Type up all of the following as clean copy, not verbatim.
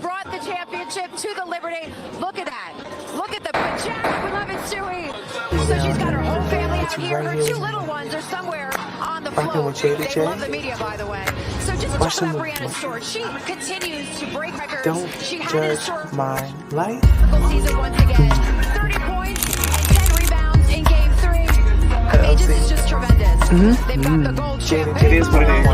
brought the championship to the Liberty. Look at that. Look at the pajama. We love it, Stewie. So she's got her whole family out here. Her two little ones are somewhere on the float. They love the media, by the way. So just talk about Breanna Stewart. She continues to break records. Don't she had judge my life. Season once again. 30 points and 10 rebounds in game 3. I mean, this is just tremendous. They've got the gold championship. It is what it is.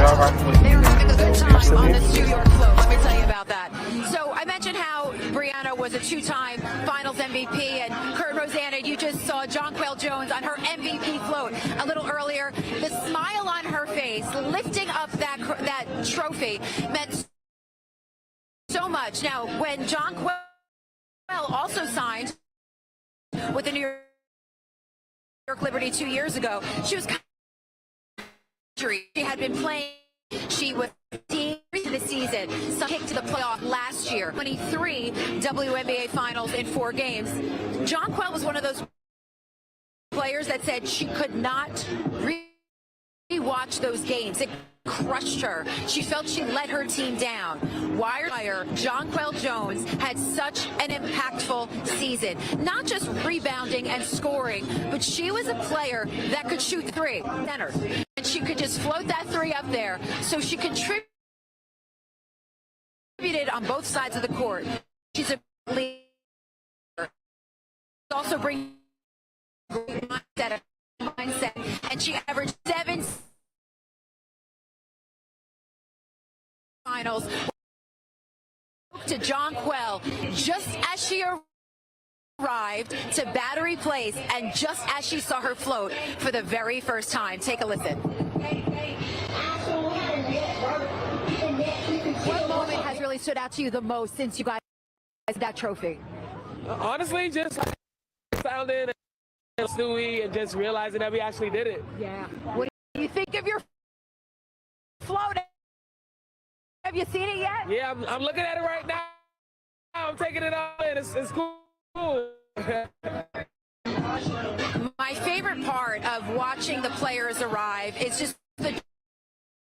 They're having a good time on this New York float. Let me tell you about that. So I mentioned how Breanna was a 2-time Finals MVP, and Kurt and Rosanna, you just saw Jonquel Jones on her MVP float a little earlier. The smile on her face, lifting up that trophy, meant so much. Now, when Jonquel also signed with the New York Liberty 2 years ago, she was she had been playing. She was team to the season, some kick to the playoff last year. 23 WNBA Finals in 4 games. Jonquel was one of those players that said she could not rewatch those games. It crushed her. She felt she let her team down. Wire, Jonquel Jones had such an impactful season. Not just rebounding and scoring, but she was a player that could shoot 3. Center. And she could just float that 3 up there. So she contributed on both sides of the court. She's a leader. Also brings great mindset. And she averaged 7 finals to Jonquel just as she arrived to Battery Place and just as she saw her float for the very first time. Take a listen. What moment has really stood out to you the most since you guys that trophy? Honestly, just sounding and Stewie and just realizing that we actually did it. Yeah. What do you think of your float? Have you seen it yet? Yeah, I'm looking at it right now. I'm taking it all in. It's cool. My favorite part of watching the players arrive is just the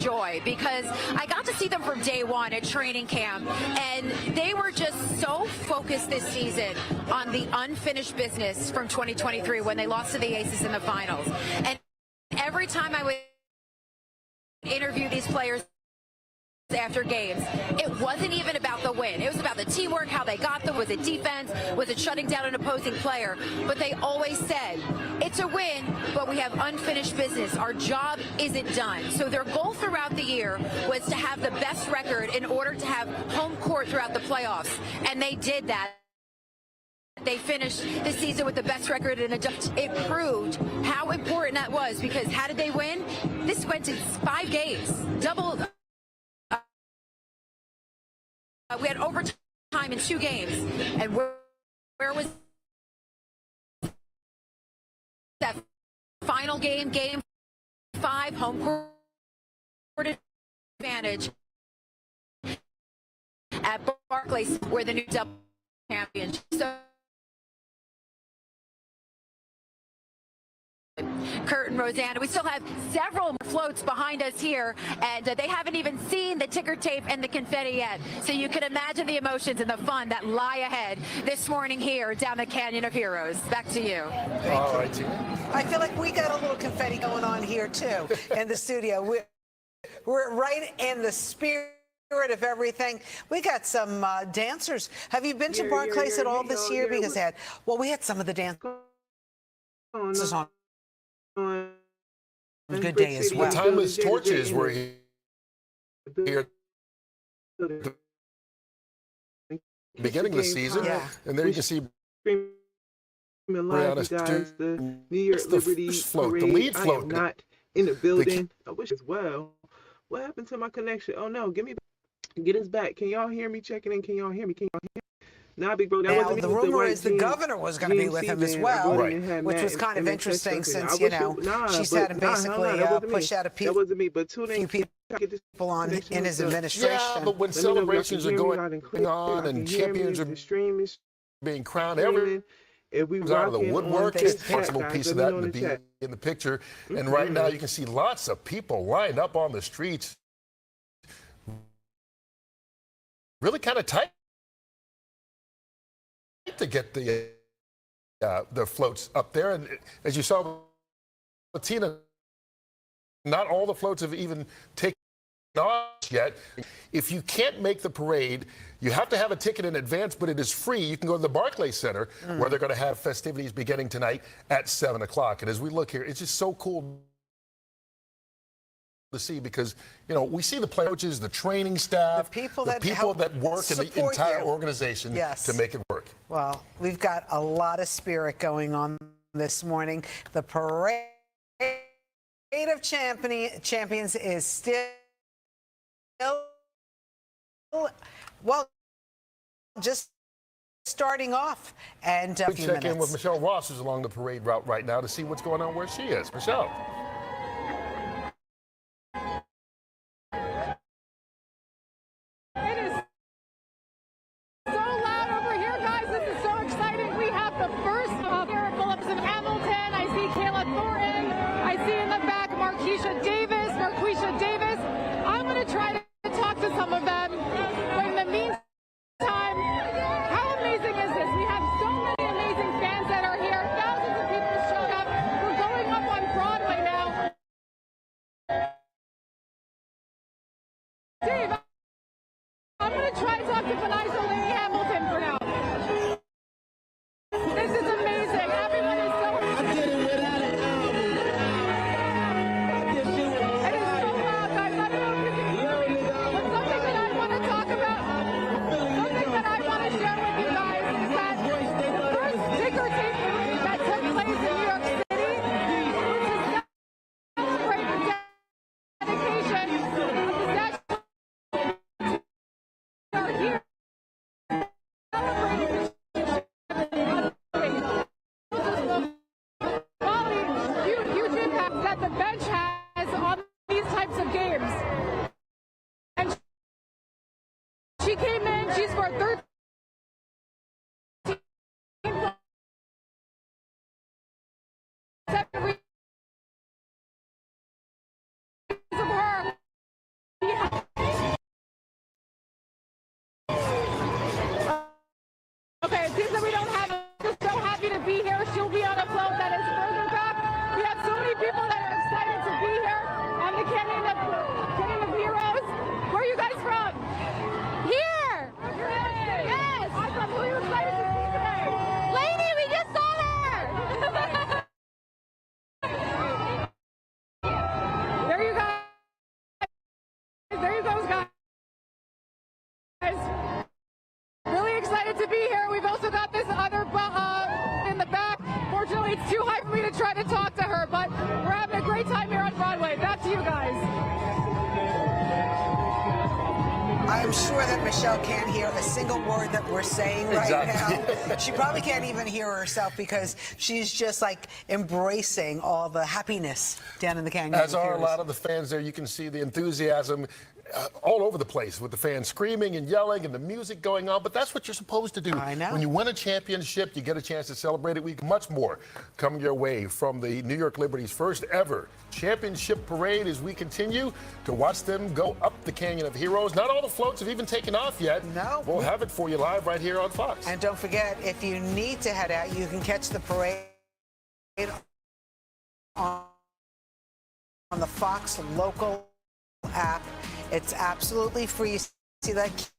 joy, because I got to see them from day one at training camp, and they were just so focused this season on the unfinished business from 2023 when they lost to the Aces in the finals. And every time I would interview these players after games, it wasn't even about the win. It was about the teamwork, how they got them. Was it defense? Was it shutting down an opposing player? But they always said, it's a win, but we have unfinished business. Our job isn't done. So their goal throughout the year was to have the best record in order to have home court throughout the playoffs. And they did that. They finished the season with the best record, and it proved how important that was, because how did they win? This went to 5 games. We had overtime in 2 games, and where was that final game? Game 5, home court advantage at Barclays, where the new double champion. So Kurt and Rosanna, we still have several floats behind us here, and they haven't even seen the ticker tape and the confetti yet. So you can imagine the emotions and the fun that lie ahead this morning here down the Canyon of Heroes. Back to you. All right, Tina. I feel like we got a little confetti going on here too in the studio. We're right in the spirit of everything. We got some dancers. Have you been to Barclays at all this year? Because we had some of the dancers on a good day as well. The Timeless Torches were here at the beginning of the season, and there you can see Breanna Stewart. The New York It's the Liberty first float, the parade. lead I float. am not in the building. I wish as well. What happened to my connection? Oh no, get us back. Can y'all hear me? Checking in. Can y'all hear me? Nah, big bro. That Now, wasn't me the with rumor white is the jeans. governor was going to be with him as well, which was kind of interesting since, she's had him basically push out a few people on in his administration. Yeah, but when celebrations are going on and champions are being crowned, everyone's out of the woodwork. It's a possible piece of that in the picture. And right now you can see lots of people lined up on the streets. Really kind of tight to get the floats up there. And as you saw with Tina, not all the floats have even taken off yet. If you can't make the parade, you have to have a ticket in advance, but it is free. You can go to the Barclays Center, where they're going to have festivities beginning tonight at 7 o'clock. And as we look here, it's just so cool to see, because we see the coaches, the training staff, the people that work in the entire organization to make it work. Well, we've got a lot of spirit going on this morning. The parade of champions is still, well, just starting off. And we check in with Michelle Ross, who's along the parade route right now, to see what's going on where she is. Michelle. Marquisha Davis. I'm going to try to talk to some of them. But in the meantime, how amazing is this? We have so many amazing fans that are here. Thousands of people showed up. We're going up on Broadway now. Dave, I'm going to try to talk to Benaisha Lady Hamilton for now. This is amazing. Everyone is so that the bench has on these types of games. And she came in, she scored 13 of her. Okay, it seems that we don't have her. Just so happy to be here. She'll be on a float that is further back. We have so many people that are excited to be here on the Canyon of Heroes. Where are you guys from? Here! Yes! Awesome. Who are you excited to see today? Lainey, we just saw her! There you go. There you go, guys. Really excited to be here. We've also got this other in the back. Fortunately, it's too high for me to try to talk to her, but we're having a great time here on Broadway. Back to you guys. I'm sure that Michelle can't hear a single word that we're saying right now. She probably can't even hear herself because she's just like embracing all the happiness down in the Canyon. As are a lot of the fans there. You can see the enthusiasm all over the place with the fans screaming and yelling and the music going on. But that's what you're supposed to do. I know. When you win a championship, you get a chance to celebrate it. Week much more coming your way from the New York Liberty's first ever championship parade as we continue to watch them go up the Canyon of Heroes. Not all the floats have even taken off yet. No. We'll have it for you live right here on Fox. And don't forget, if you need to head out, you can catch the parade on the Fox local app. It's absolutely free. You see that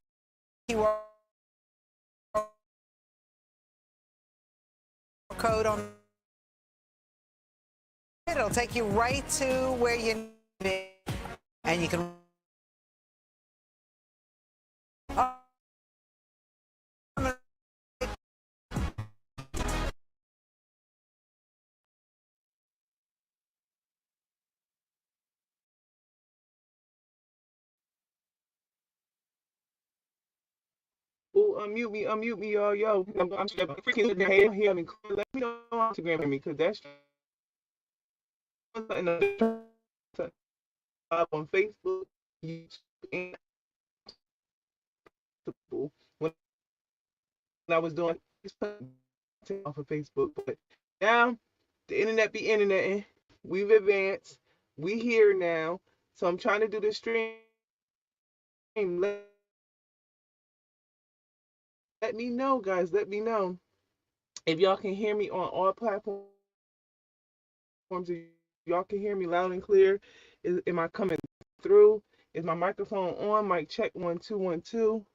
QR code on it? It'll take you right to where you need to be, and you can Oh, unmute me, y'all. Yo, I'm freaking here. Let me know on Instagram me, because that's on Facebook, YouTube, and when I was doing off of Facebook, but now the internet be internet. We've advanced. We here now, so I'm trying to do the stream. Let me know, guys. Let me know. If y'all can hear me on all platforms, if y'all can hear me loud and clear, am I coming through? Is my microphone on? Mic check 1 2 1 2.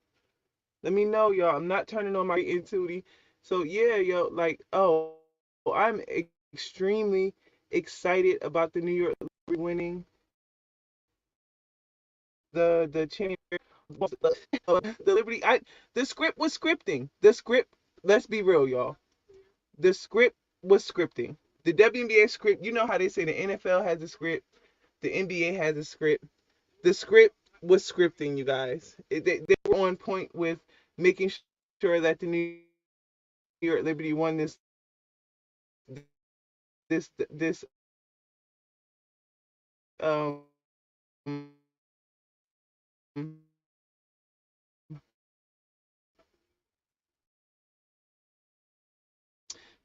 Let me know, y'all. I'm not turning on my Tootie. So yeah, yo, like, I'm extremely excited about the New York Liberty winning the championship. The Liberty. The script was scripting. The script. Let's be real, y'all. The script was scripting. The WNBA script. You know how they say the NFL has a script, the NBA has a script. The script was scripting, you guys. They were on point with making sure that the New York Liberty won this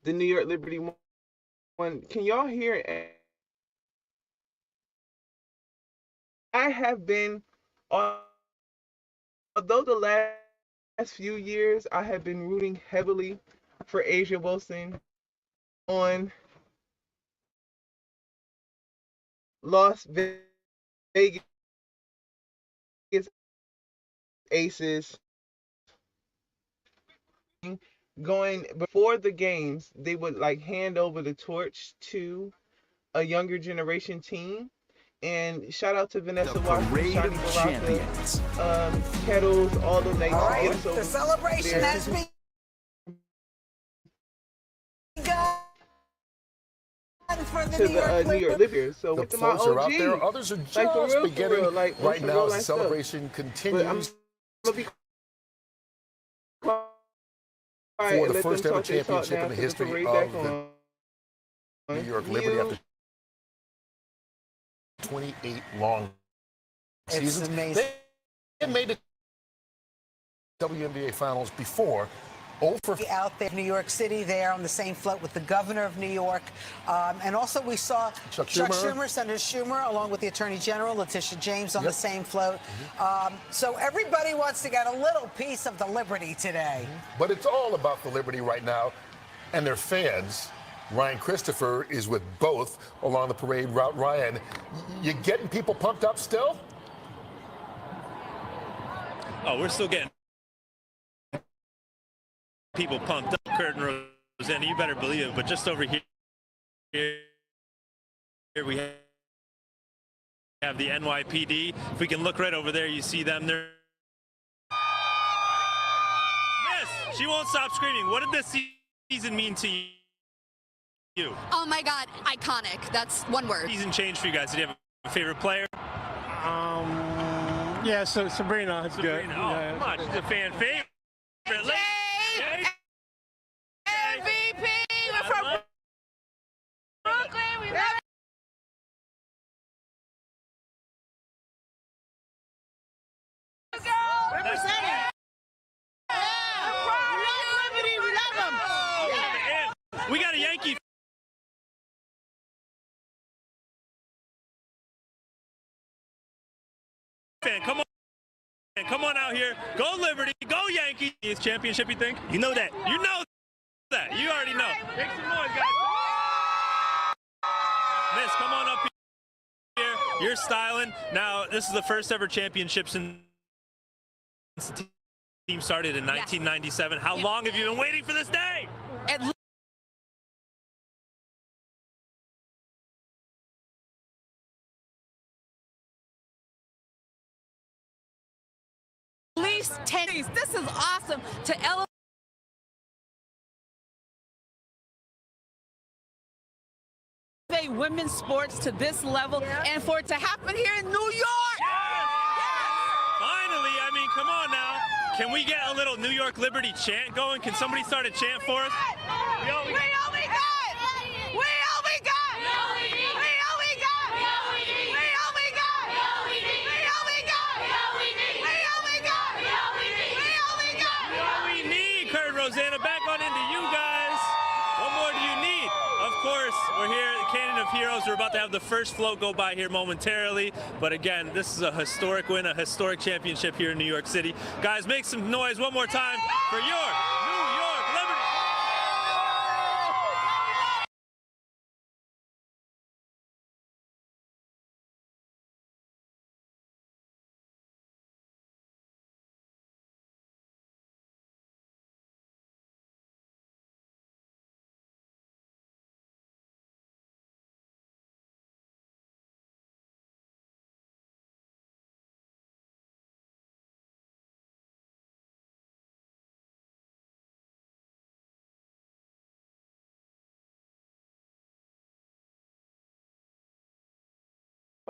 the New York Liberty won. Can y'all hear it? I have been, although the last few years I have been rooting heavily for A'ja Wilson on Las Vegas Aces. Going before the games, they would like hand over the torch to a younger generation team. And shout out to Vanessa Washington, Shani Baraka, Kettles, all those names. All right, the celebration has begun for the New York Liberty. So the with folks my are out OG, there. Others are just like for real, beginning. like right now, as the stuff. celebration continues. But I'm gonna be for the first ever championship in the history of the New York Liberty after 28 long seasons. It's amazing. They made the WNBA finals before. Out there in New York City, there on the same float with the governor of New York. And also we saw Chuck Schumer, Senator Schumer, along with the Attorney General, Letitia James, on the same float. So everybody wants to get a little piece of the Liberty today. But it's all about the Liberty right now and their fans. Ryan Christopher is with both along the parade route. Ryan, you getting people pumped up still? Oh, we're still getting people pumped up. Curtin Rosanna, you better believe it. But just over here we have the NYPD. If we can look right over there, you see them there. Miss, she won't stop screaming. What did this season mean to you? Oh my God, iconic. That's one word. Season changed for you guys. Did you have a favorite player? Yeah, so Sabrina, it's good. Oh, yeah. come on, she's a fan favorite. MVP, we're from Brooklyn. We love it. Representing. Liberty, we love them. We got a Yankee fan. Come on out here. Go Liberty. Go Yankees. Championship, you think? You know that. You know that. You already know. Make some noise, guys. Miss, come on up here. You're styling. Now, this is the first ever championship since the team started in 1997. How long have you been waiting for this day? At least 10 days. This is awesome to elevate women's sports to this level and for it to happen here in New York. Finally, I mean, come on now. Can we get a little New York Liberty chant going? Can somebody start a chant for us? We all we got. We all we got. We all we got. We all we got. We all we got. We all we got. We all we got. We What we need, Kurt Rosanna, back on into you guys. What more do you need? Of course, we're here at the Canyon of Heroes. We're about to have the first float go by here momentarily. But again, this is a historic win, a historic championship here in New York City. Guys, make some noise one more time for your New York Liberty.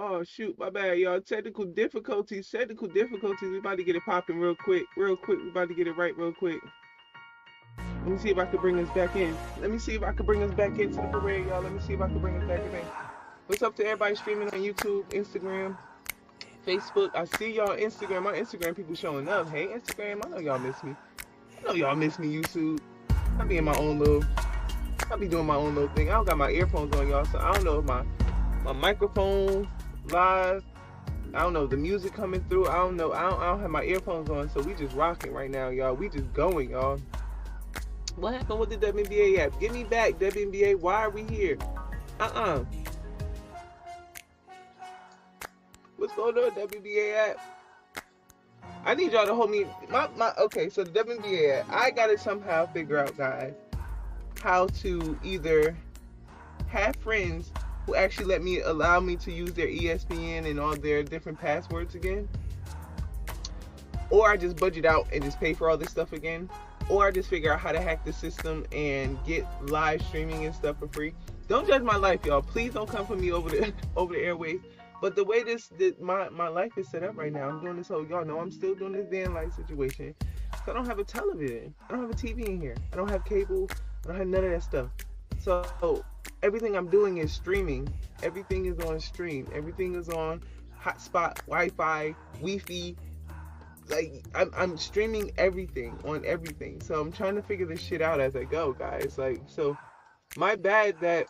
Oh shoot, my bad, y'all. Technical difficulties. We about to get it popping real quick. We about to get it right real quick. Let me see if I can bring us back in. Let me see if I can bring us back into the parade, y'all. Let me see if I can bring us back in. What's up to everybody streaming on YouTube, Instagram, Facebook? I see y'all Instagram. My Instagram people showing up. Hey, Instagram, I know y'all miss me. YouTube. I be in my own little. I be doing my own little thing. I don't got my earphones on, y'all, so I don't know if my microphone live. I don't know if the music coming through. I don't know. I don't have my earphones on, so we just rocking right now, y'all. We just going, y'all. What happened with the WNBA app? Get me back, WNBA. Why are we here? What's going on, WNBA app? I need y'all to hold me. Okay, so the WNBA app. I gotta somehow figure out, guys, how to either have friends who actually allow me to use their ESPN and all their different passwords again, or I just budget out and just pay for all this stuff again, or I just figure out how to hack the system and get live streaming and stuff for free. Don't judge my life, y'all. Please don't come for me over the airwaves. But the way my life is set up right now, I'm doing this whole, y'all know I'm still doing this van life situation. So I don't have a television. I don't have a TV in here. I don't have cable. I don't have none of that stuff. So everything I'm doing is streaming. Everything is on stream. Everything is on hotspot, Wi-Fi, Wi-Fi. Like I'm streaming everything on everything. So I'm trying to figure this shit out as I go, guys. Like, so my bad that.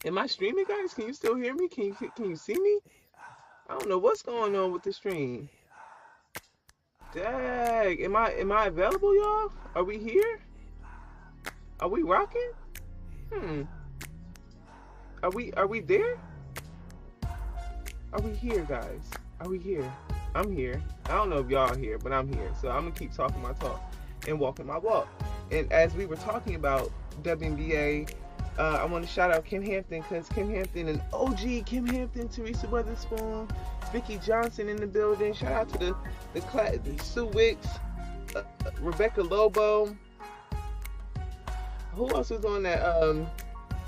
Am I streaming, guys? Can you still hear me? Can you see me? I don't know what's going on with the stream. Dang, am I available, y'all? Are we here? Are we rocking? Are we there? Are we here, guys? Are we here? I'm here. I don't know if y'all are here, but I'm here. So I'm gonna keep talking my talk and walking my walk. And as we were talking about WNBA, I want to shout out Kim Hampton, because Kim Hampton and OG Kim Hampton, Teresa Weatherspoon, Vicky Johnson in the building. Shout out to the Sue Wicks, Rebecca Lobo. Who else was on that?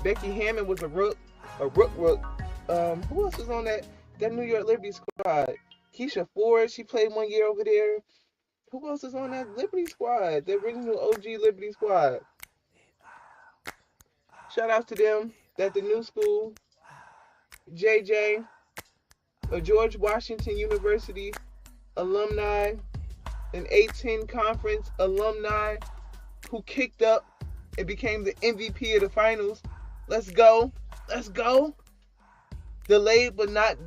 Becky Hammond was a rook. Who else was on that New York Liberty squad? Keisha Ford, she played 1 year over there. Who else is on that Liberty squad? The original OG Liberty squad. Shout out to them. That the new school, JJ, a George Washington University alumni, an A10 conference alumni who kicked up and became the MVP of the finals. Let's go. Let's go. Delayed but not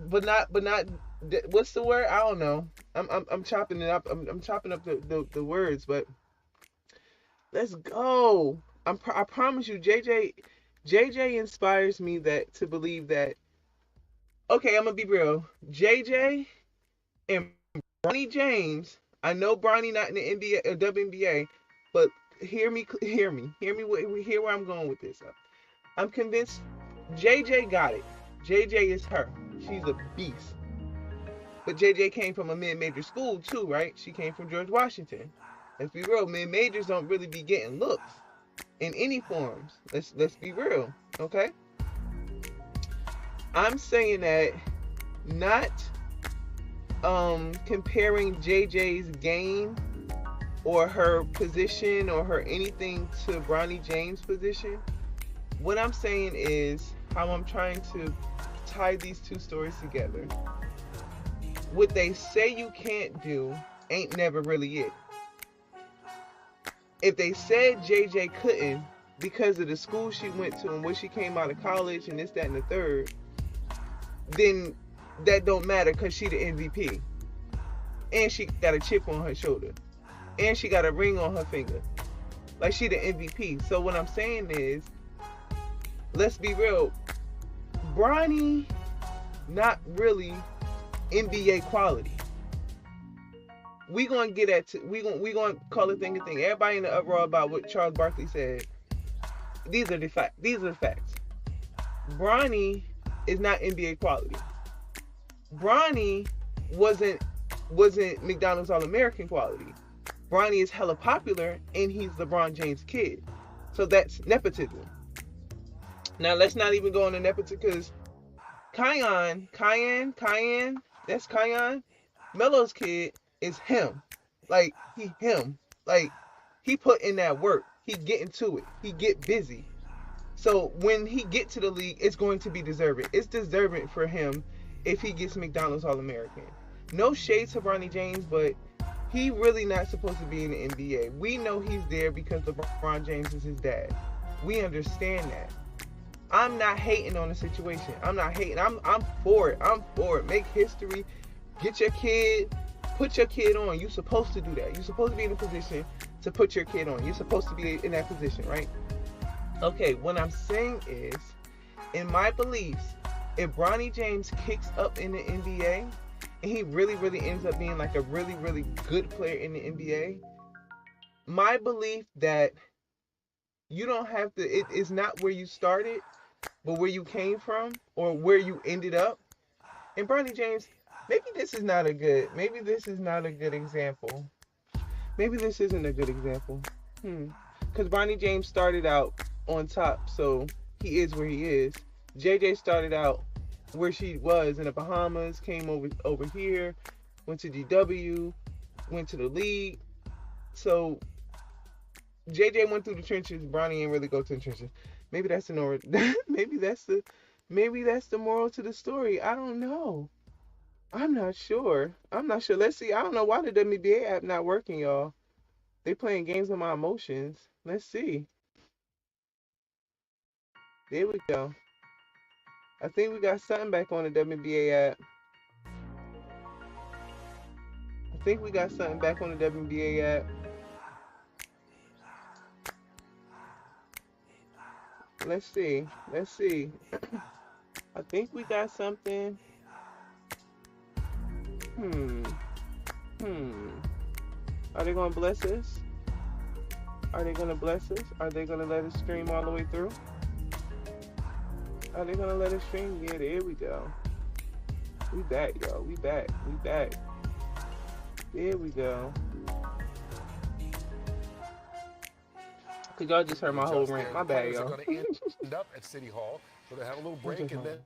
what's the word? I don't know. I'm chopping it up. I'm chopping up the words, but let's go. I promise you, JJ inspires me to believe that. Okay, I'm gonna be real. JJ and Bronny James. I know Bronny not in the NBA or WNBA, but hear me. Hear where I'm going with this. I'm convinced JJ got it. JJ is her. She's a beast. But JJ came from a mid-major school too, right? She came from George Washington. Let's be real. Mid-majors don't really be getting looks in any forms. Let's be real, okay? I'm saying that not comparing JJ's game or her position or her anything to Bronny James' position. What I'm saying is how I'm trying to tie these two stories together. What they say you can't do ain't never really it. If they said JJ couldn't because of the school she went to and where she came out of college and this, that, and the third, then that don't matter because she the MVP. And she got a chip on her shoulder. And she got a ring on her finger. Like she the MVP. So what I'm saying is, let's be real. Bronny, not really NBA quality. We gonna get at we gonna call it thing a thing. Everybody in the uproar about what Charles Barkley said. These are the facts. Bronny is not NBA quality. Bronny wasn't McDonald's All-American quality. Bronny is hella popular and he's LeBron James' kid. So that's nepotism. Now let's not even go into nepotism Cayenne, that's Cayenne. Melo's kid is him. Like, he put in that work. He get into it. He get busy. So when he get to the league, it's going to be deserving. It's deserving for him if he gets McDonald's All-American. No shade to Bronny James, but he really not supposed to be in the NBA. We know he's there because LeBron James is his dad. We understand that. I'm not hating on the situation. I'm not hating. I'm for it. I'm for it. Make history. Get your kid. Put your kid on. You're supposed to do that. You're supposed to be in a position to put your kid on. You're supposed to be in that position, right? Okay, what I'm saying is, in my beliefs, if Bronny James kicks up in the NBA, and he really, really ends up being like a really, really good player in the NBA, my belief that you don't have to, it is not where you started, but where you came from or where you ended up. And Bronny James, maybe this is not a good example. Maybe this isn't a good example. Because Bronny James started out on top, so he is where he is. JJ started out where she was in the Bahamas, came over here, went to DW, went to the league. So JJ went through the trenches. Bronny ain't really go to the trenches. Maybe that's the maybe that's the moral to the story. I don't know. I'm not sure. Let's see. I don't know why the WNBA app not working, y'all. They playing games with my emotions. Let's see. There we go. I think we got something back on the WNBA app. Let's see. I think we got something. Are they gonna bless us? Are they gonna let us stream all the way through? Are they gonna let us stream? Yeah, there we go. We back, y'all. We back. There we go. Cause y'all just heard my whole rant. My bad, y'all. They're going to end up at City Hall, so they have a little break, and then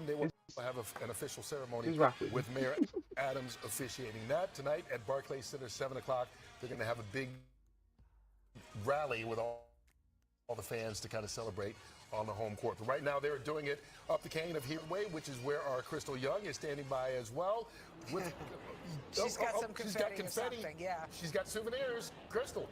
they will have an official ceremony with Mayor Adams officiating that tonight at Barclays Center, 7 o'clock. They're going to have a big rally with all the fans to kind of celebrate on the home court. But right now they're doing it up the Canyon of Hero Way, which is where our Crystal Young is standing by as well. She's got some confetti or something, yeah. She's got souvenirs. Crystal.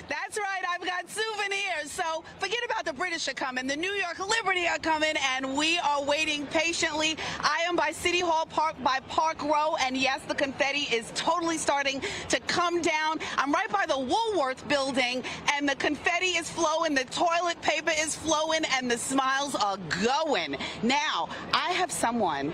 That's right, I've got souvenirs. So forget about the British are coming. The New York Liberty are coming, and we are waiting patiently. I am by City Hall Park, by Park Row, and yes, the confetti is totally starting to come down. I'm right by the Woolworth building, and the confetti is flowing, the toilet paper is flowing, and the smiles are going. Now, I have someone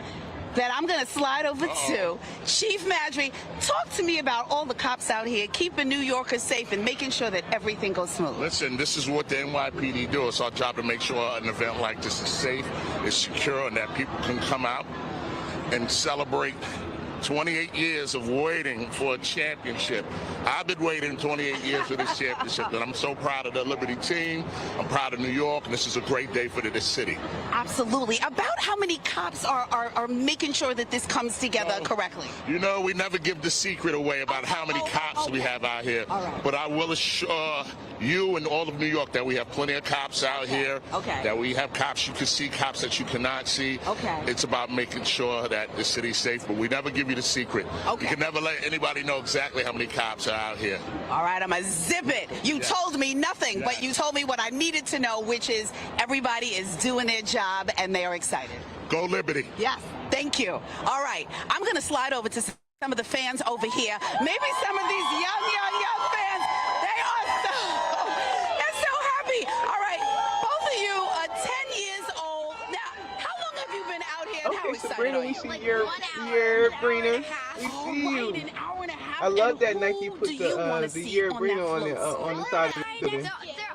that I'm going to slide over to. Chief Madry, talk to me about all the cops out here keeping New Yorkers safe and making sure that everything goes smooth. Listen, this is what the NYPD do. It's our job to make sure an event like this is safe, is secure, and that people can come out and celebrate 28 years of waiting for a championship. I've been waiting 28 years for this championship, and I'm so proud of the Liberty team. I'm proud of New York, and this is a great day for this city. Absolutely. About how many cops are making sure that this comes together correctly? You know, we never give the secret away about how many cops we have out here. But I will assure you and all of New York that we have plenty of cops out here. That we have cops you can see, cops that you cannot see. It's about making sure that the city's safe, but we never give you the secret. You can never let anybody know exactly how many cops are out here. All right, I'm going to zip it. You told me nothing, but you told me what I needed to know, which is everybody is doing their job and they are excited. Go Liberty. Yes, thank you. All right, I'm going to slide over to some of the fans over here. Maybe some of these young fans, they're so happy. All right, both of you are 10 years old. Now, how long have you been out here? And how excited Sabrina, are you? we see your Brina. We see you. I love that Nike put the year Brina on the side of the building. They're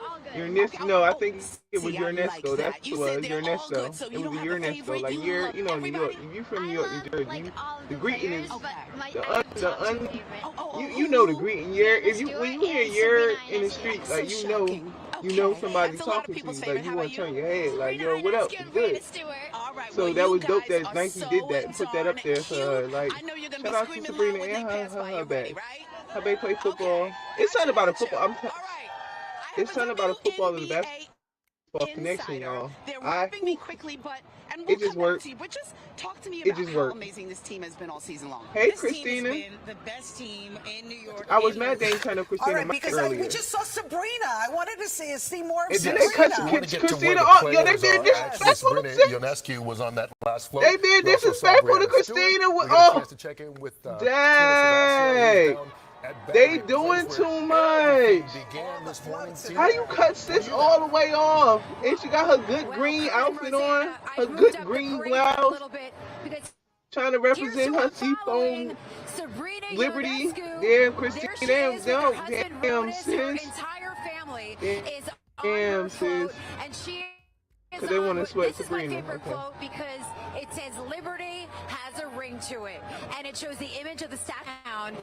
all good. Ionescu. No, I think it was See, I Ionescu. like That's that. You what said it was. they're all Ionescu. good, so It you was don't a have a Ionescu. favorite. Like You you're, love you know, New York. everybody. If you from New York, New Jersey, like all of the greeting players, is but like the I un, have the top two un. favorites. You know the greeting. You're if you Stewart when you hear and you're Sabrina in the Ionescu. street, So like you know shocking. you know Okay. somebody That's a lot of talking to you. people's Like favorite. you How want about to turn you? your head. Like Sabrina yo, what up? Ionescu and It's Brandon good. Stewart. All right. So well, that you was dope guys that are Nike so did that and put that up darn there for her. cute. Like I know you're gonna shout be out to screaming Sabrina loud when and they pass by her you, back. ready, right? How they play football. Okay. It's something about a Gotcha. football. All right. I have It's something about a football and a WNBA basketball connection, insider. y'all. They're wrapping me quickly, and we'll It just come back worked. to you. But just talk to me It about just how worked. amazing this team has been all season long. Hey, This Christina. team has been the best team in New York. I was in mad they years. ain't turned up All Christina right, Mike because earlier. we just saw Sabrina. I wanted to see more of It's Sabrina. want to get to where Christina, the oh, yo, they players being are. disrespectful Actually, to Sabrina Ionescu was on that last float. They being We also saw disrespectful to Breanna Stewart. Christina. We Oh, got a chance to check in with Tina Sebastian, who's down at they Battery doing Place, too where much. everything began this morning. How you cut sis all the way off? And she got her good green outfit on, her good green blouse, trying to represent her seafoam Sabrina Liberty. Ionescu. Damn, Christina, There she damn, is with her husband, damn, Ronis. Her sis. entire family Damn, is on her sis. float, and she is 'Cause they wanna on- sweat This Sabrina, is my favorite okay. quote because it says liberty has a ring to it, and it shows the image of the staghound.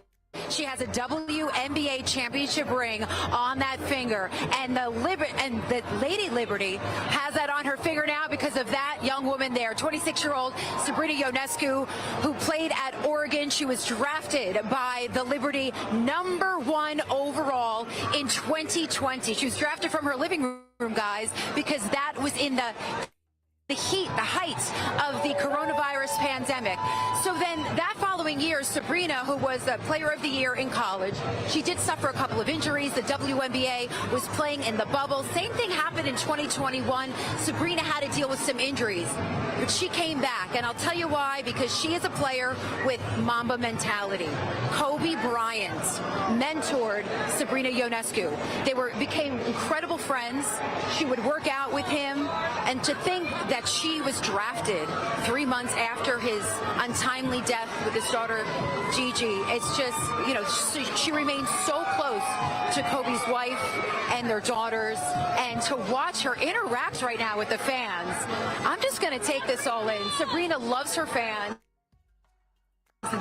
She has a WNBA championship ring on that finger, and the Lady Liberty has that on her finger now because of that young woman there, 26-year-old Sabrina Ionescu, who played at Oregon. She was drafted by the Liberty #1 overall in 2020. She was drafted from her living room, guys, because that was in the height of the coronavirus pandemic. So then that following year, Sabrina, who was a player of the year in college, she did suffer a couple of injuries. The WNBA was playing in the bubble. Same thing happened in 2021. Sabrina had to deal with some injuries, but she came back. And I'll tell you why, because she is a player with Mamba mentality. Kobe Bryant mentored Sabrina Ionescu. They became incredible friends. She would work out with him, and to think that she was drafted 3 months after his untimely death with his daughter Gigi, it's just, you know, she remains so close to Kobe's wife and their daughters, and to watch her interact right now with the fans, I'm just going to take this all in. Sabrina loves her fans.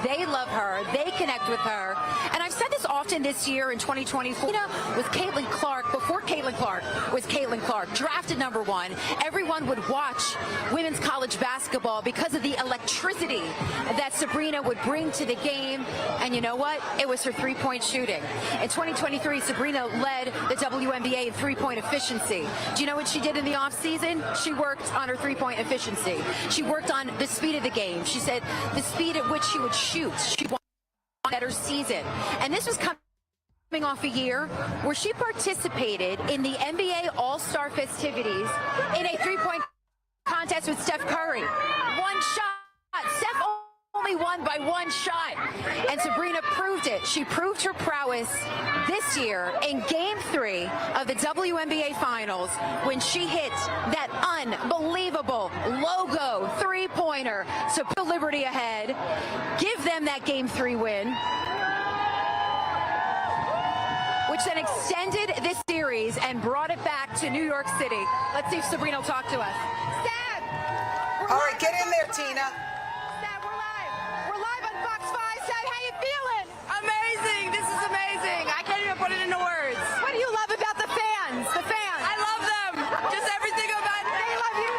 They love her. They connect with her. And I've said this often this year in 2024. With Caitlin Clark, before Caitlin Clark was Caitlin Clark, drafted #1, everyone would watch women's college basketball because of the electricity that Sabrina would bring to the game. And you know what? It was her three-point shooting. In 2023, Sabrina led the WNBA in three-point efficiency. Do you know what she did in the offseason? She worked on her three-point efficiency. She worked on the speed of the game. She said the speed at which she would shoot. She wanted a better season. And this was coming off a year where she participated in the NBA All-Star festivities in a three-point contest with Steph Curry. One shot. Steph only won by one shot. And Sabrina proved it. She proved her prowess this year in Game 3 of the WNBA Finals when she hit that unbelievable logo three-pointer to put Liberty ahead, give them that Game 3 win, which then extended this series and brought it back to New York City. Let's see if Sabrina will talk to us. Stab! All right, get in there, Tina. Stab, we're live. We're live on Fox 5. Stab, how you feeling? Amazing. This is amazing. I can't even put it into words. What do you love about the fans? The fans. I love them. Just everything about them. They love you.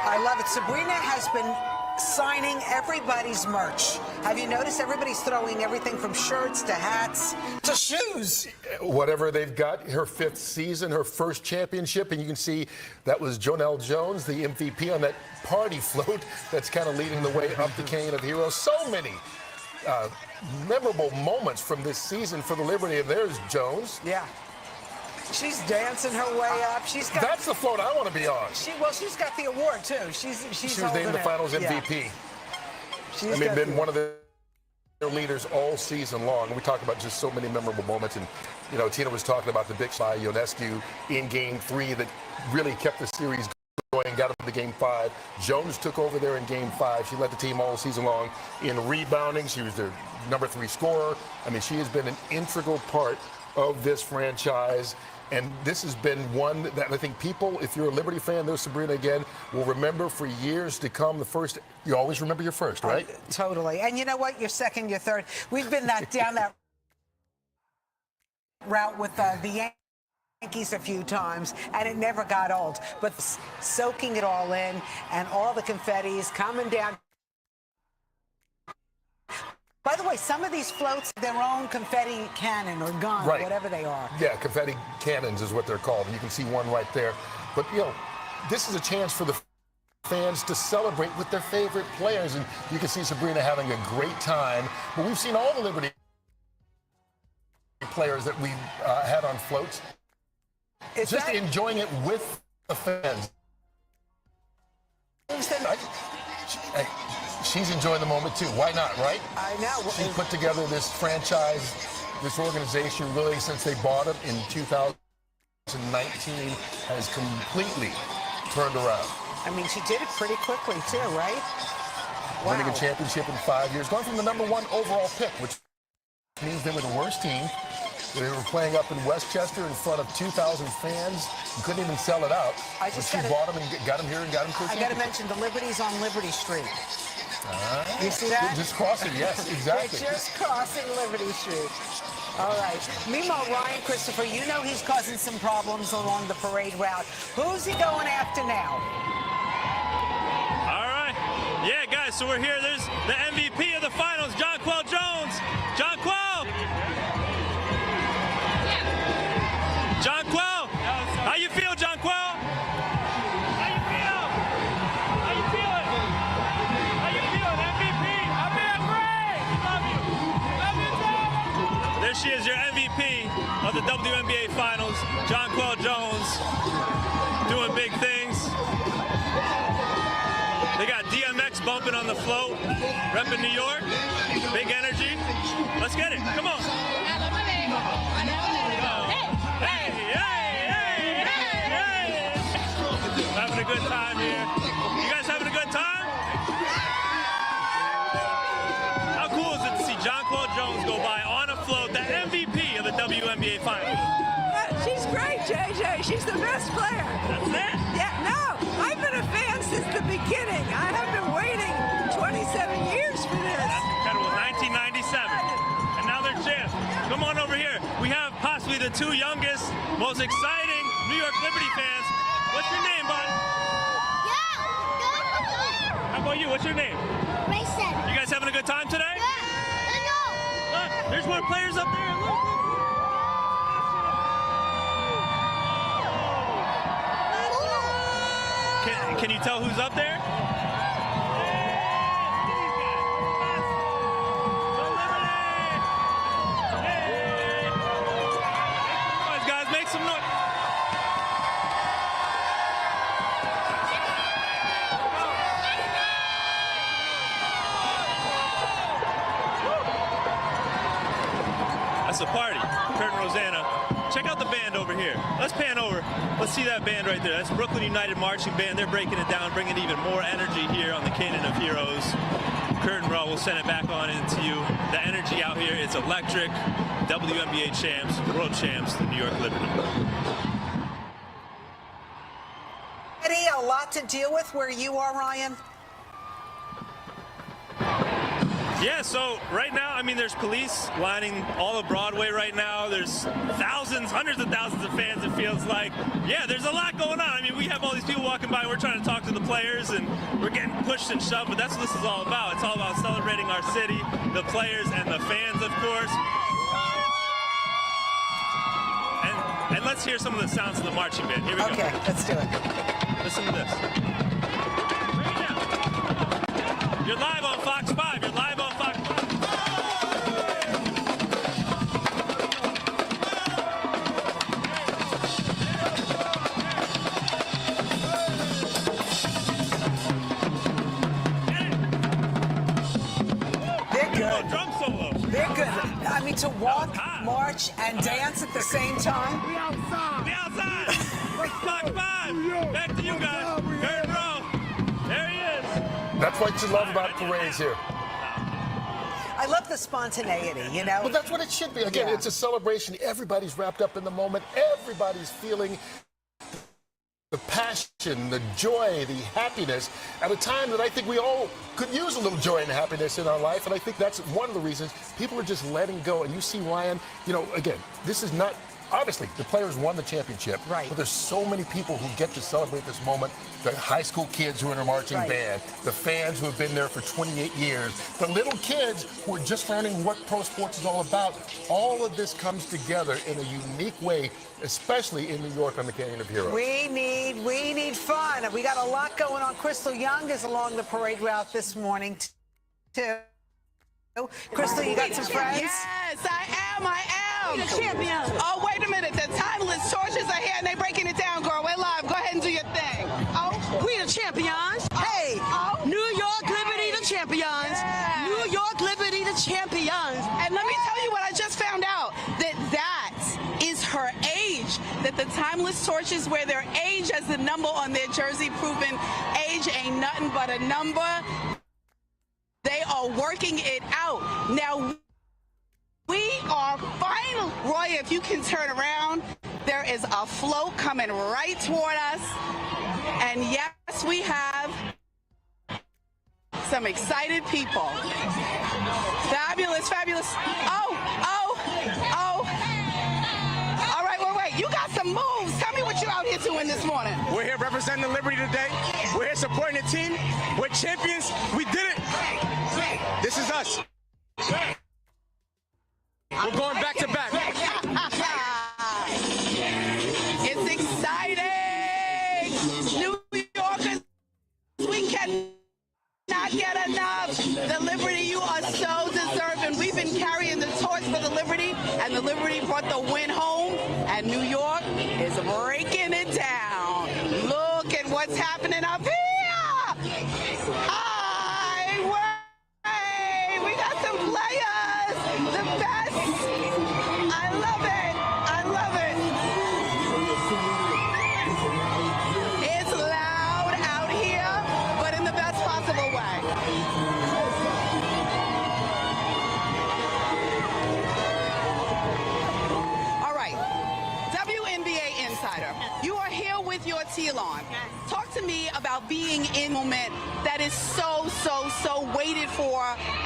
I love it. Sabrina has been signing everybody's merch. Have you noticed everybody's throwing everything from shirts to hats to shoes? Whatever they've got, her 5th season, her first championship, and you can see that was Jonelle Jones, the MVP, on that party float that's kind of leading the way up the Canyon of Heroes. So many memorable moments from this season for the Liberty, and there's Jones. Yeah. She's dancing her way up. That's the float I want to be on. She's got the award too. She was named the Finals MVP. Yeah. Been one of the leaders all season long. We talk about just so many memorable moments, and Tina was talking about the big by Ionescu in Game 3 that really kept the series and got him to Game 5. Jones took over there in Game 5. She led the team all season long in rebounding. She was their number 3 scorer. I mean, she has been an integral part of this franchise. And this has been one that I think people, if you're a Liberty fan, there's Sabrina again, will remember for years to come. The first, you always remember your first, right? Totally. And you know what? Your second, your third. We've been down that route with the Yankees a few times, and it never got old. But soaking it all in and all the confetti's coming down. By the way, some of these floats have their own confetti cannon or gun, right. Whatever they are. Yeah, confetti cannons is what they're called. And you can see one right there. But, you know, this is a chance for the fans to celebrate with their favorite players. And you can see Sabrina having a great time. But we've seen all the Liberty players that we had on floats just enjoying it with the fans. She's enjoying the moment too. Why not, right? I know. She put together this franchise, this organization, really since they bought it in 2019, has completely turned around. I mean, she did it pretty quickly too, right? Wow. Winning a championship in 5 years, going from the #1 overall pick, which means they were the worst team. They were playing up in Westchester in front of 2,000 fans. You couldn't even sell it out. She bought them and got them here and got them to a I got to mention the Liberty's on Liberty Street. You see that? Just crossing, yes, exactly. They're just crossing Liberty Street. All right. Meanwhile, Ryan Christopher, you know he's causing some problems along the parade route. Who's he going after now? All right. Yeah, guys, so we're here. There's the MVP of the finals, Jonquel Jones. Jonquel! Jonquel! How you feel, Jonquel? How you feel? How you feeling? How you feeling, MVP? I feel great! Love you. Love you too! There she is, your MVP of the WNBA Finals, Jonquel Jones, doing big things. They got DMX bumping on the float, repping New York, big energy. Let's get it, come on. Hey, hey, hey, hey, hey. Having a good time here. You guys having a good time? How cool is it to see Jonquel Jones go by on a float, the MVP of the WNBA Finals? She's great, JJ. She's the best player. That's it? Yeah, no. I've been a fan since the beginning. I have been waiting 27 years for this. That's incredible. 1997. And now they're champs. Come on over here. We have possibly the 2 youngest, most exciting New York Liberty fans. What's your name, bud? How about you? What's your name? Mason. You guys having a good time today? Yeah. Look, there's more players up there. Look. Can you tell who's up there? That's a party. Kurt and Rosanna. Check out the band over here. Let's pan over. Let's see that band right there. That's Brooklyn United Marching Band. They're breaking it down, bringing even more energy here on the Canyon of Heroes. Kurt and Raw will send it back on into you. The energy out here is electric. WNBA champs, world champs, the New York Liberty. Eddie, a lot to deal with where you are, Ryan. Yeah, so right now, I mean, there's police lining all of Broadway right now. There's thousands, hundreds of thousands of fans, it feels like. Yeah, there's a lot going on. I mean, we have all these people walking by. We're trying to talk to the players, and we're getting pushed and shoved, but that's what this is all about. It's all about celebrating our city, the players, and the fans, of course. And let's hear some of the sounds of the marching band. Here we go. Okay, let's do it. Listen to this. Bring it down. You're live on Fox 5. You're live on Fox 5. They're good. Drum solo. They're good. I mean, to walk, march, and dance at the same time. Be outside. Clock 5. Back to you guys. Curtain row. There he is. That's what you love about parades here. I love the spontaneity, you know? Well, that's what it should be. Again, it's a celebration. Everybody's wrapped up in the moment. Everybody's feeling the passion, the joy, the happiness at a time that I think we all could use a little joy and happiness in our life. And I think that's one of the reasons people are just letting go. And you see, Ryan, you know, again, this is not, obviously, the players won the championship. Right. But there's so many people who get to celebrate this moment. The high school kids who are in a marching band, the fans who have been there for 28 years, the little kids who are just learning what pro sports is all about. All of this comes together in a unique way, especially in New York on the Canyon of Heroes. We need fun. We got a lot going on. Crystal Young is along the parade route this morning, too. Crystal, you got some friends? Yes, I am. The champion. Oh, wait a minute. The timeless torches are here, and they're breaking it down, girl. We're live. Go ahead and do your thing. Oh, We the champions. Hey, New York Liberty the champions. New York Liberty the champions. and let me tell you what I just found out. That is her age. That the timeless torches wear their age as the number on their jersey, proving age ain't nothing but a number. They are working it out. Now, we are final. Roy, if you can turn around, there is a float coming right toward us. And yes, we have some excited people. Fabulous, fabulous. Oh. All right, wait. You got some moves. Tell me what you out here doing this morning. We're here representing the Liberty today. We're here supporting the team. We're champions. We did it. This is us. We're going back to back. It's exciting. New Yorkers, we cannot get enough. The Liberty, you are so deserving. We've been carrying the torch for the Liberty, and the Liberty brought the win home, and New York is breaking it down. Look at what's happening up here. We got some players. The best. I love it. It's loud out here, but in the best possible way. All right, WNBA Insider, you are here with your teal on. Talk to me about being in a moment that is so waited for,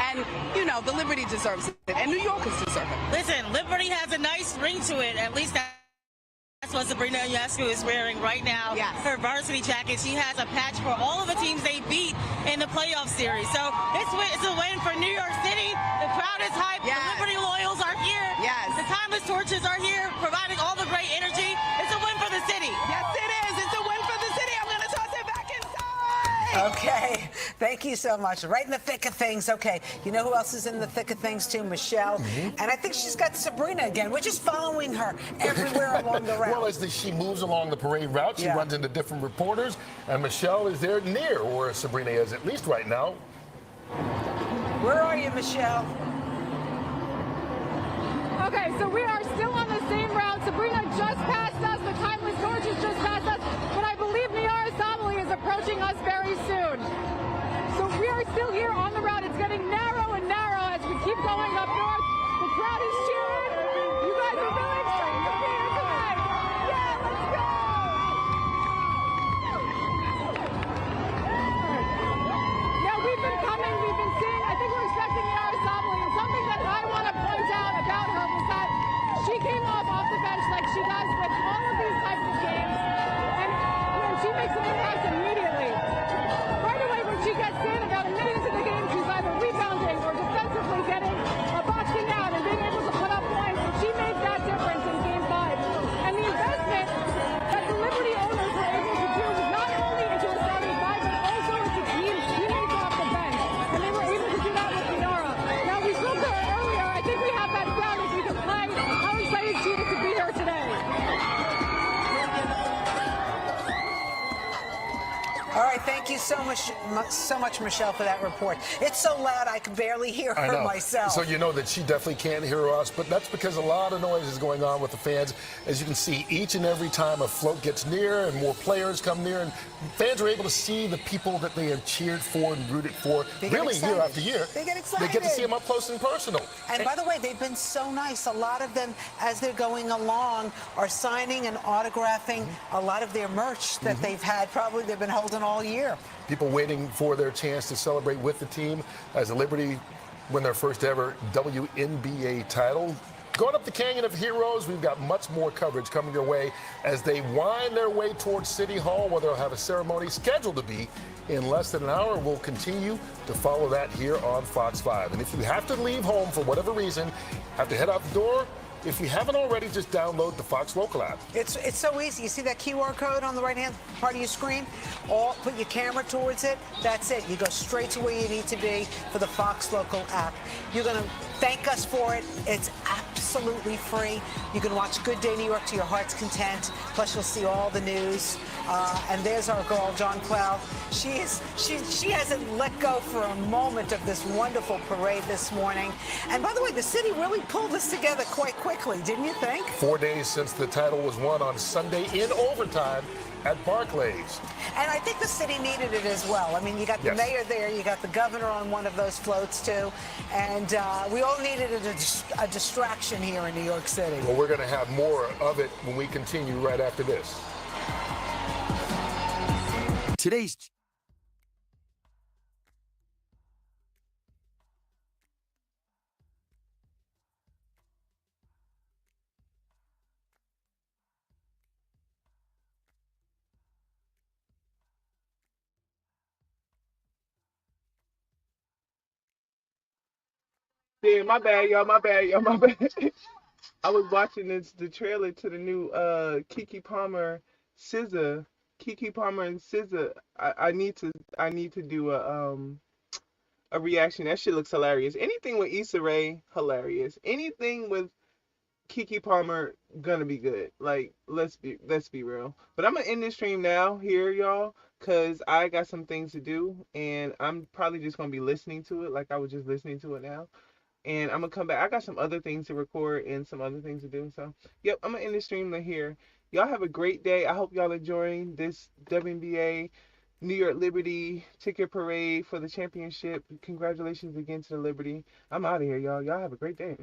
and, you know, the Liberty deserves it, and New Yorkers deserve it. Listen, Liberty has a nice ring to it. At least that's what Sabrina Ionescu is wearing right now. Yes. Her varsity jacket. She has a patch for all of the teams they beat in the playoff series. So it's a win for New York City. The crowd is hyped. Yes. The Liberty Loyals are here. Yes. The timeless torches are here, providing all the great energy. It's a win for the city. Yes, it is. It's a win for the city. I'm going to toss it back inside. Okay, thank you so much. Right in the thick of things. Okay, you know who else is in the thick of things too? Michelle. And I think she's got Sabrina again. We're just following her everywhere along the route. Well, as she moves along the parade route, she runs into different reporters, and Michelle is there near where Sabrina is, at least right now. Where are you, Michelle? Okay, so we are still on the same route. Sabrina just passed us. The timeless torches just passed us. But I believe Niara Sabali is approaching us very soon. So we are still here on the route. It's getting narrow and narrow as we keep going up north. The crowd is cheering. You guys are really excited to be here tonight. Yeah, let's go. Now we've been coming. We've been seeing. I think we're expecting Niara Sabali. And something that I want to point out about her was that she came off the bench like she does with all of these types of games, and she makes an impact immediately. Right away when she gets in, about a minute into the game, she's either rebounding or defensively getting a boxing out and being able to put up points, and she made that difference in Game 5. And the investment that the Liberty owners were able to do was not only into the starting five, but also into teammates off the bench, and they were able to do that with Niara. Now, we spoke to her earlier. I think we have that sound if we can play. How excited she is to be here today. All right, thank you so much, Michelle, for that report. It's so loud I can barely hear her myself. So you know that she definitely can't hear us, but that's because a lot of noise is going on with the fans. As you can see, each and every time a float gets near and more players come near, and fans are able to see the people that they have cheered for and rooted for really year after year. They get excited. They get to see them up close and personal. And by the way, they've been so nice. A lot of them, as they're going along, are signing and autographing a lot of their merch that they've had. Probably they've been holding all year. People waiting for their chance to celebrate with the team as the Liberty win their first ever WNBA title. Going up the Canyon of Heroes, we've got much more coverage coming your way as they wind their way towards City Hall, where they'll have a ceremony scheduled to be in less than an hour. We'll continue to follow that here on Fox 5. And if you have to leave home for whatever reason, have to head out the door, if you haven't already, just download the Fox Local app. It's so easy. You see that QR code on the right-hand part of your screen? Put your camera towards it. That's it. You go straight to where you need to be for the Fox Local app. You're going to thank us for it. It's absolutely free. You can watch Good Day New York to your heart's content. Plus, you'll see all the news. And there's our girl, Jonquil. She hasn't let go for a moment of this wonderful parade this morning. And by the way, the city really pulled this together quite quickly, didn't you think? 4 days since the title was won on Sunday in overtime at Barclays. And I think the city needed it as well. I mean, you got the mayor there, you got the governor on one of those floats too, and we all needed a distraction here in New York City. Well, we're going to have more of it when we continue right after this. Today's Yeah, my bad, y'all. I was watching the trailer to the new Keke Palmer SZA. Keke Palmer and SZA. I need to do a reaction. That shit looks hilarious. Anything with Issa Rae, hilarious. Anything with Keke Palmer, gonna be good. Like, let's be real. But I'm gonna end this stream now here, y'all, cause I got some things to do, and I'm probably just gonna be listening to it like I was just listening to it now. And I'm gonna come back. I got some other things to record and some other things to do. So, yep, I'm gonna end the stream here. Y'all have a great day. I hope y'all enjoying this WNBA New York Liberty ticket parade for the championship. Congratulations again to the Liberty. I'm out of here, y'all. Y'all have a great day.